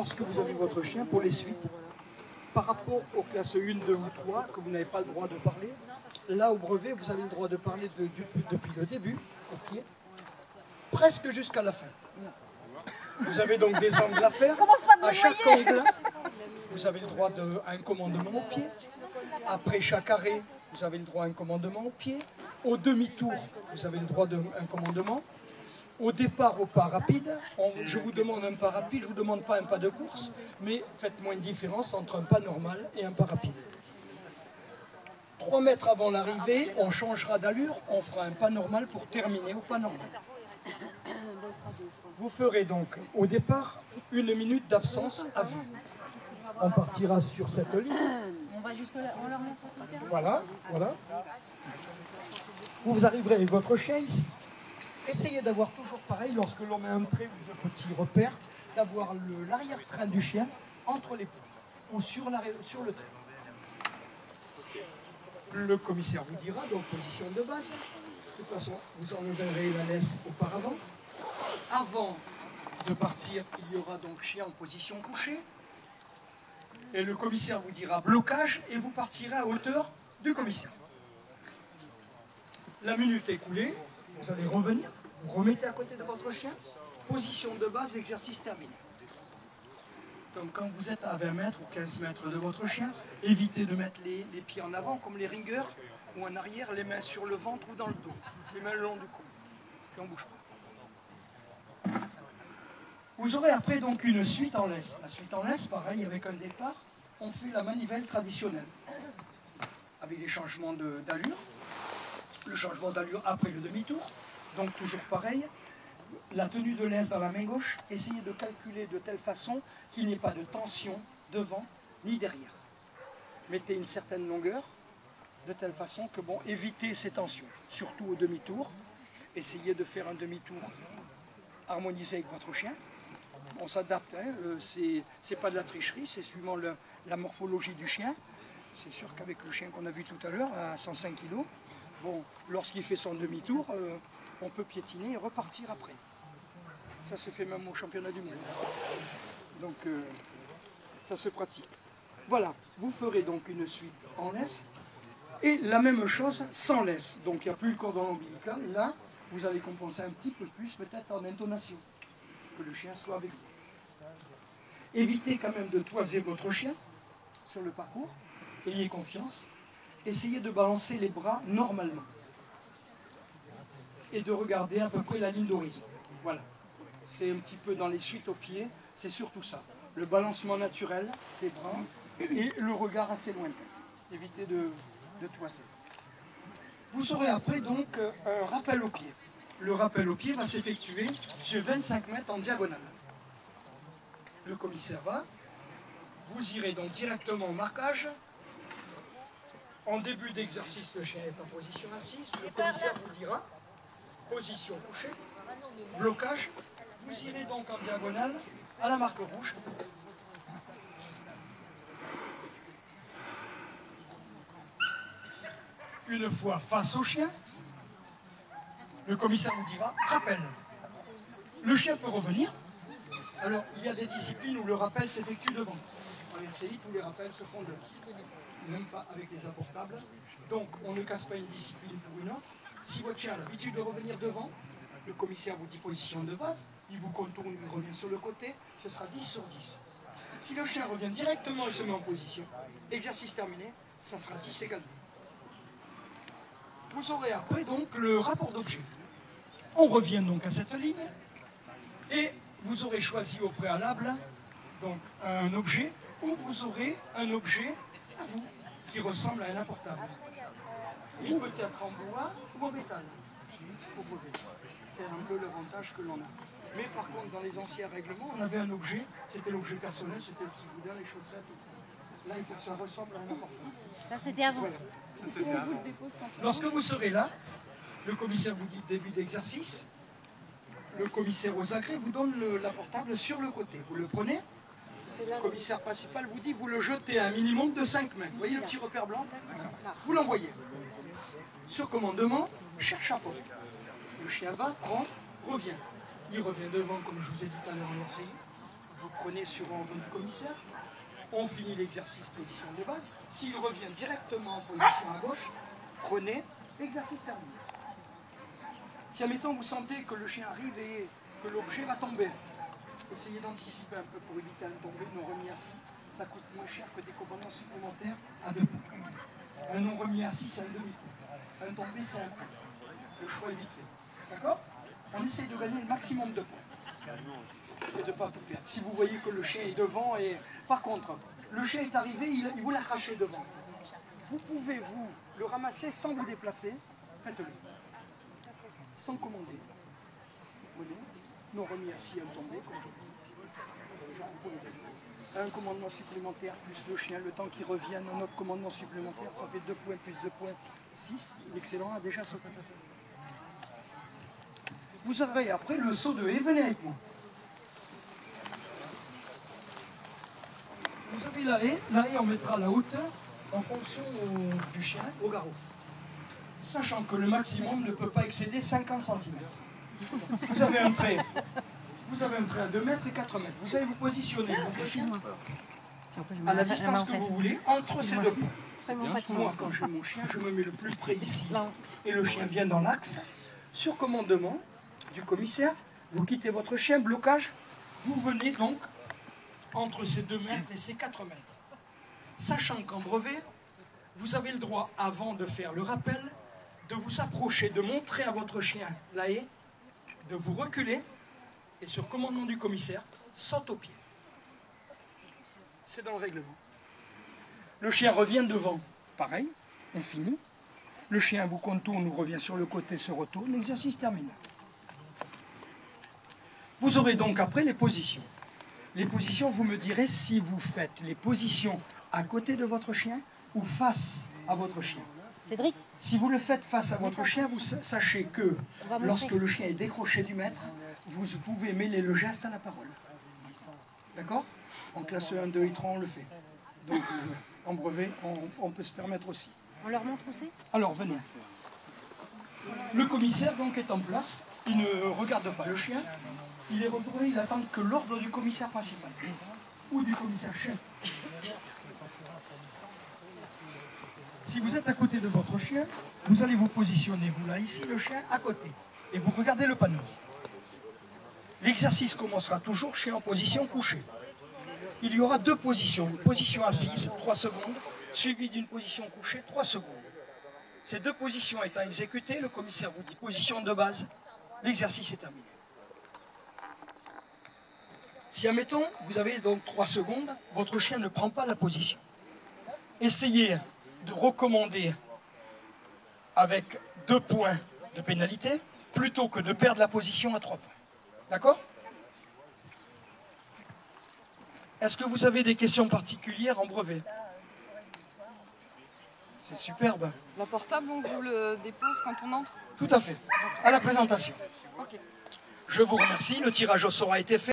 lorsque vous avez votre chien, pour les suites, par rapport aux classes 1, 2 ou 3, que vous n'avez pas le droit de parler, là au brevet, vous avez le droit de parler depuis le début, au pied, presque jusqu'à la fin. Vous avez donc des angles à faire. À chaque angle, vous avez le droit à un commandement au pied. Après chaque arrêt, vous avez le droit à un commandement au pied. Au demi-tour, vous avez le droit à un commandement. Au départ, au pas rapide, je vous demande un pas rapide, je ne vous demande pas un pas de course, mais faites-moi une différence entre un pas normal et un pas rapide. 3 mètres avant l'arrivée, on changera d'allure, on fera un pas normal pour terminer au pas normal. Vous ferez donc au départ 1 minute d'absence à vue. On partira sur cette ligne. On va jusque là, on leur met sur le terrain. Voilà, voilà. Vous arriverez avec votre chien ici. Essayez d'avoir toujours pareil, lorsque l'on met un trait ou de petits repères, d'avoir l'arrière-train du chien entre les poings ou sur le trait. Le commissaire vous dira, donc position de base. De toute façon, vous enleverez la laisse auparavant. Avant de partir, il y aura donc chien en position couchée. Et le commissaire vous dira blocage et vous partirez à hauteur du commissaire. La minute écoulée, vous allez revenir, vous remettez à côté de votre chien, position de base, exercice terminé. Donc quand vous êtes à 20 mètres ou 15 mètres de votre chien, évitez de mettre les pieds en avant comme les ringers ou en arrière, les mains sur le ventre ou dans le dos, les mains le long du cou. Puis on ne bouge pas. Vous aurez après donc une suite en laisse. La suite en laisse, pareil, avec un départ, on fait la manivelle traditionnelle. Avec les changements d'allure. Le changement d'allure après le demi-tour. Donc toujours pareil. La tenue de laisse dans la main gauche, essayez de calculer de telle façon qu'il n'y ait pas de tension devant ni derrière. Mettez une certaine longueur, de telle façon que, bon, évitez ces tensions, surtout au demi-tour. Essayez de faire un demi-tour harmonisé avec votre chien. On s'adapte, hein, c'est pas de la tricherie, c'est suivant la morphologie du chien. C'est sûr qu'avec le chien qu'on a vu tout à l'heure, à 105 kg, bon, lorsqu'il fait son demi-tour, on peut piétiner et repartir après. Ça se fait même au championnat du monde. Donc, ça se pratique. Voilà, vous ferez donc une suite en laisse et la même chose sans laisse. Donc, il n'y a plus le cordon ombilical. Là, vous allez compenser un petit peu plus, peut-être en intonation, que le chien soit avec vous. Évitez quand même de toiser votre chien sur le parcours. Ayez confiance. Essayez de balancer les bras normalement. Et de regarder à peu près la ligne d'horizon. Voilà. C'est un petit peu dans les suites au pied, c'est surtout ça. Le balancement naturel des bras et le regard assez lointain. Évitez de toiser. Vous aurez après donc un rappel au pied. Le rappel au pied va s'effectuer sur 25 mètres en diagonale. Le commissaire va. Vous irez donc directement au marquage. En début d'exercice, le chien est en position assise. Le commissaire vous dira position couchée, blocage. Vous irez donc en diagonale à la marque rouge. Une fois face au chien, le commissaire vous dira rappel. Le chien peut revenir. Alors, il y a des disciplines où le rappel s'effectue devant. En RCI, tous les rappels se font devant. Même pas avec les apportables. Donc, on ne casse pas une discipline pour une autre. Si votre chien a l'habitude de revenir devant, le commissaire vous dit position de base, il vous contourne, il revient sur le côté, ce sera 10 sur 10. Si le chien revient directement et se met en position, exercice terminé, ça sera 10 également. Vous aurez après donc le rapport d'objet. On revient donc à cette ligne et vous aurez choisi au préalable donc un objet ou vous aurez un objet à vous qui ressemble à un apportable. Il peut être en bois ou en métal. C'est un peu l'avantage que l'on a. Mais par contre, dans les anciens règlements, on avait un objet, c'était l'objet personnel, c'était le petit boudin, les chaussettes. Là, il faut que ça ressemble à un apportable. Ça, c'était avant. Voilà. Lorsque vous serez là, le commissaire vous dit début d'exercice, le commissaire aux agrès vous donne l'apportable sur le côté. Vous le prenez, le commissaire principal vous dit vous le jetez à un minimum de 5 mètres. Vous voyez le petit repère blanc? Vous l'envoyez. Sur commandement, cherche à porte. Le chien va, prend, revient. Il revient devant, comme je vous ai dit tout à l'heure en RCI. vous prenez sur ordre du commissaire, on finit l'exercice position de base. S'il revient directement en position à gauche, prenez exercice terminé. Si, admettons, vous sentez que le chien arrive et que l'objet va tomber, essayez d'anticiper un peu pour éviter un tombé non remis assis. Ça coûte moins cher que des commandements supplémentaires à 2 points. Un non remis assis, c'est un demi-point. Un tombé, c'est un point. Le choix est vite fait. D'accord? On essaye de gagner le maximum de points. Et de ne pas tout perdre. Si vous voyez que le chien est devant, et par contre, le chien est arrivé, il vous l'a craché devant. Vous pouvez vous le ramasser sans vous déplacer. Faites-le. Sans commander. Vous prenez, non remis assis, un tombé, comme je dis. Un commandement supplémentaire plus le chien, le temps qu'il revienne, un autre commandement supplémentaire, ça fait 2 points plus 2 points, 6. L'excellent a déjà sauté. Vous aurez après le saut de haie, venez avec moi. Vous avez la haie on mettra la hauteur en fonction du chien au garrot. Sachant que le maximum ne peut pas excéder 50 cm. Vous avez un trait à 2 mètres et 4 mètres. Vous allez vous positionner votre chien à la distance que vous voulez entre ces 2 points. Moi, quand j'ai mon chien, je me mets le plus près ici et le chien vient dans l'axe. Sur commandement du commissaire, vous quittez votre chien, blocage, vous venez donc entre ces 2 mètres et ces 4 mètres. Sachant qu'en brevet, vous avez le droit, avant de faire le rappel, de vous approcher, de montrer à votre chien la haie, de vous reculer, et sur commandement du commissaire, saute au pied. C'est dans le règlement. Le chien revient devant, pareil, on finit. Le chien vous contourne ou revient sur le côté, se retourne, l'exercice terminé. Vous aurez donc après les positions. Les positions, vous me direz si vous faites les positions à côté de votre chien ou face à votre chien. Cédric? Si vous le faites face à votre chien, vous sachez que lorsque le chien est décroché du maître, vous pouvez mêler le geste à la parole. D'accord? En classe 1, 2 et 3, on le fait. Donc en brevet, on peut se permettre aussi. On leur montre où c'est? Alors, venez. Le commissaire donc est en place. Il ne regarde pas le chien. Il est retourné, il attend que l'ordre du commissaire principal ou du commissaire chef. Si vous êtes à côté de votre chien, vous allez vous positionner, vous là, ici, le chien à côté. Et vous regardez le panneau. L'exercice commencera toujours chien en position couchée. Il y aura 2 positions. Une position assise, 3 secondes, suivie d'une position couchée, 3 secondes. Ces 2 positions étant exécutées, le commissaire vous dit position de base, l'exercice est terminé. Si, admettons, vous avez donc 3 secondes, votre chien ne prend pas la position. Essayez de recommander avec 2 points de pénalité, plutôt que de perdre la position à 3 points. D'accord? Est-ce que vous avez des questions particulières en brevet? C'est superbe. La portable, on vous le dépose quand on entre? Tout à fait. À la présentation. Ok. Je vous remercie. Le tirage au sort a été fait.